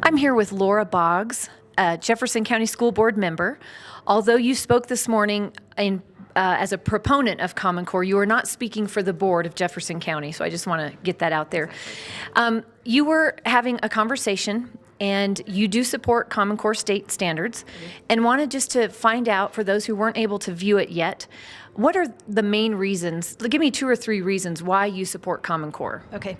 I'm here with Laura Boggs, a Jefferson County School Board member. Although you spoke this morning as a proponent of Common Core, you are not speaking for the board of Jefferson County, so I just want to get that out there. You were having a conversation, and you do support Common Core state standards, and wanted just to find out, for those who weren't able to view it yet, what are the main reasons? Give me 2 or 3 reasons why you support Common Core. Okay.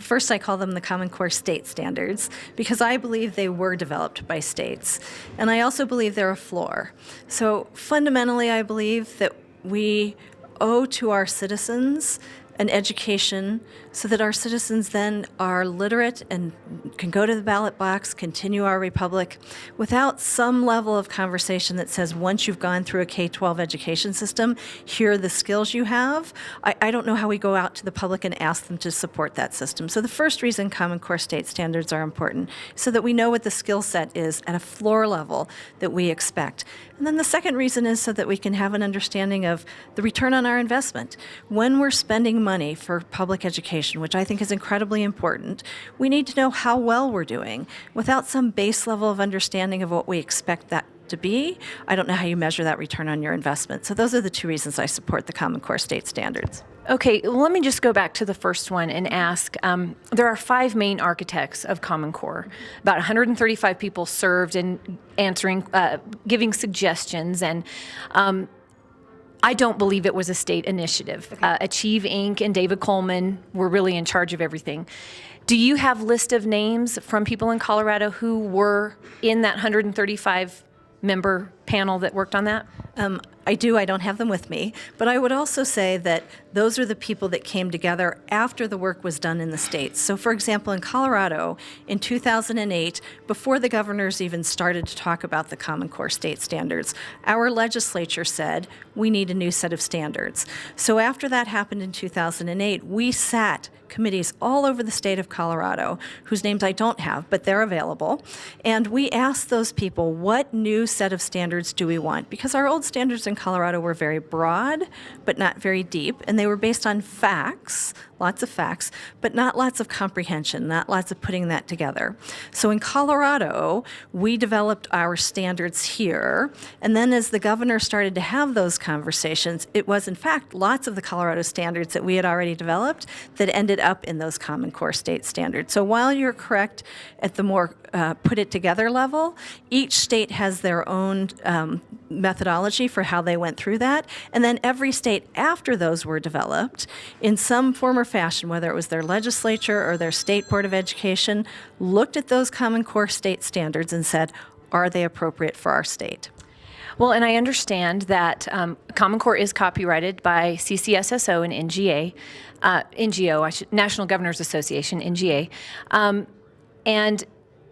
First, I call them the Common Core state standards because I believe they were developed by states. And I also believe they're a floor. So fundamentally, I believe that we owe to our citizens an education so that our citizens then are literate and can go to the ballot box, continue our republic, without some level of conversation that says once you've gone through a K-12 education system, here are the skills you have. I don't know how we go out to the public and ask them to support that system. So the first reason Common Core state standards are important is so that we know what the skill set is at a floor level that we expect. And then the second reason is so that we can have an understanding of the return on our investment. When we're spending money for public education, which I think is incredibly important, we need to know how well we're doing. Without some base level of understanding of what we expect that to be, I don't know how you measure that return on your investment. So those are the 2 reasons I support the Common Core state standards. Okay, well, let me just go back to the first one and ask, there are 5 main architects of Common Core, about 135 people served in answering, giving suggestions, and I don't believe it was a state initiative. Okay. Achieve Inc. and David Coleman were really in charge of everything. Do you have list of names from people in Colorado who were in that 135 member panel that worked on that? I do. I don't have them with me. But I would also say that those are the people that came together after the work was done in the states. So, for example, in Colorado, in 2008, before the governors even started to talk about the Common Core state standards, our legislature said, we need a new set of standards. So after that happened in 2008, we sat committees all over the state of Colorado, whose names I don't have, but they're available. And we asked those people, what new set of standards do we want? Because our old standards in Colorado were very broad, but not very deep, and they were based on facts, lots of facts, but not lots of comprehension, not lots of putting that together. So in Colorado, we developed our standards here, and then as the governor started to have those conversations, it was in fact lots of the Colorado standards that we had already developed that ended up in those Common Core state standards. So while you're correct at the more put it together level, each state has their own methodology for how they went through that, and then every state after those were developed in some form or fashion, whether it was their legislature or their state board of education, looked at those Common Core state standards and said, are they appropriate for our state? Well, and I understand that Common Core is copyrighted by CCSSO and NGA, National Governors Association, NGA. And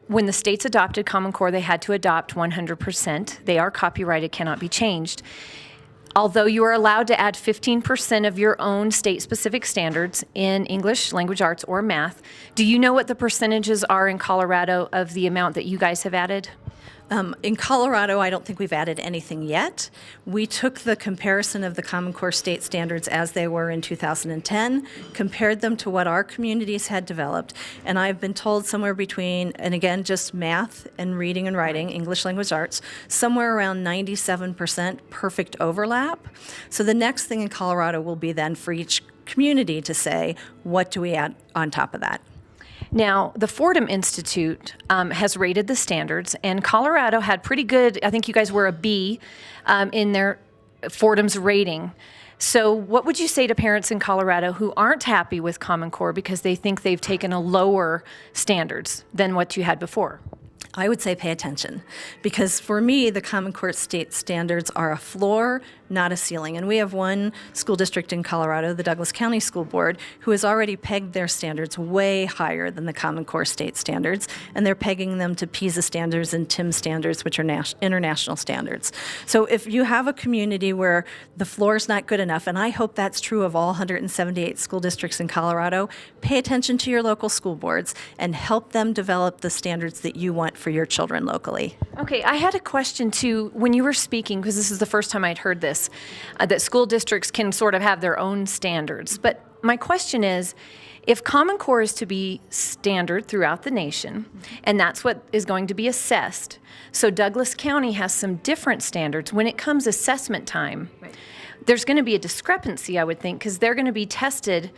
when the states adopted Common Core, they had to adopt 100%. They are copyrighted, cannot be changed. Although you are allowed to add 15% of your own state-specific standards in English, language arts, or math, do you know what the percentages are in Colorado of the amount that you guys have added? In Colorado, I don't think we've added anything yet. We took the comparison of the Common Core state standards as they were in 2010, compared them to what our communities had developed, and I've been told somewhere between, and again, just math and reading and writing, English language arts, somewhere around 97% perfect overlap. So the next thing in Colorado will be then for each community to say, what do we add on top of that? Now, the Fordham Institute has rated the standards, and Colorado had pretty good, I think you guys were a B in their Fordham's rating. So what would you say to parents in Colorado who aren't happy with Common Core because they think they've taken a lower standards than what you had before? I would say pay attention, because for me, the Common Core state standards are a floor, not a ceiling. And we have one school district in Colorado, the Douglas County School Board, who has already pegged their standards way higher than the Common Core state standards, and they're pegging them to PISA standards and TIM standards, which are international standards. So if you have a community where the floor is not good enough, and I hope that's true of all 178 school districts in Colorado, pay attention to your local school boards and help them develop the standards that you want for your children locally. Okay, I had a question too when you were speaking, because this is the first time I'd heard this, that school districts can sort of have their own standards. But my question is, if Common Core is to be standard throughout the nation, and that's what is going to be assessed, so Douglas County has some different standards when it comes assessment time. Right. There's going to be a discrepancy, I would think, because they're going to be tested.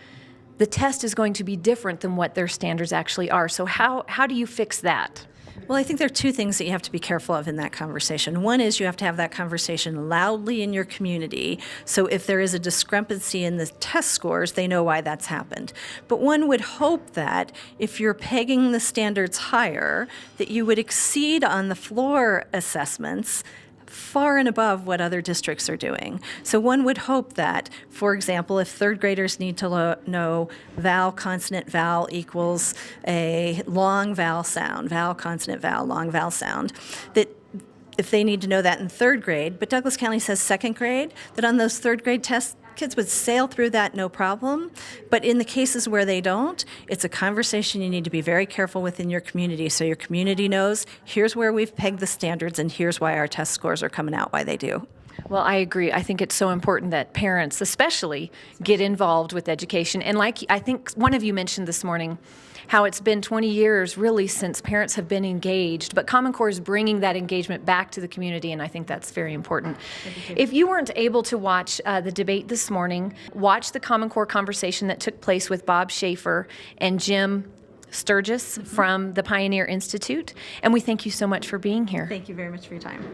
The test is going to be different than what their standards actually are. So how do you fix that? Well, I think there are two things that you have to be careful of in that conversation. One is you have to have that conversation loudly in your community, so if there is a discrepancy in the test scores, they know why that's happened. But one would hope that if you're pegging the standards higher, that you would exceed on the floor assessments far and above what other districts are doing. So one would hope that, for example, if third graders need to know vowel, consonant, vowel equals a long vowel sound, vowel, consonant, vowel, long vowel sound, that if they need to know that in third grade, but Douglas County says second grade, that on those third grade tests, kids would sail through that no problem. But in the cases where they don't, it's a conversation you need to be very careful with in your community, so your community knows, here's where we've pegged the standards and here's why our test scores are coming out why they do. Well, I agree. I think it's so important that parents especially get involved with education. And like I think one of you mentioned this morning, how it's been 20 years really since parents have been engaged, but Common Core is bringing that engagement back to the community, and I think that's very important. If you weren't able to watch the debate this morning, watch the Common Core conversation that took place with Bob Schaefer and Jim Sturgis from the Pioneer Institute, and we thank you so much for being here. Thank you very much for your time.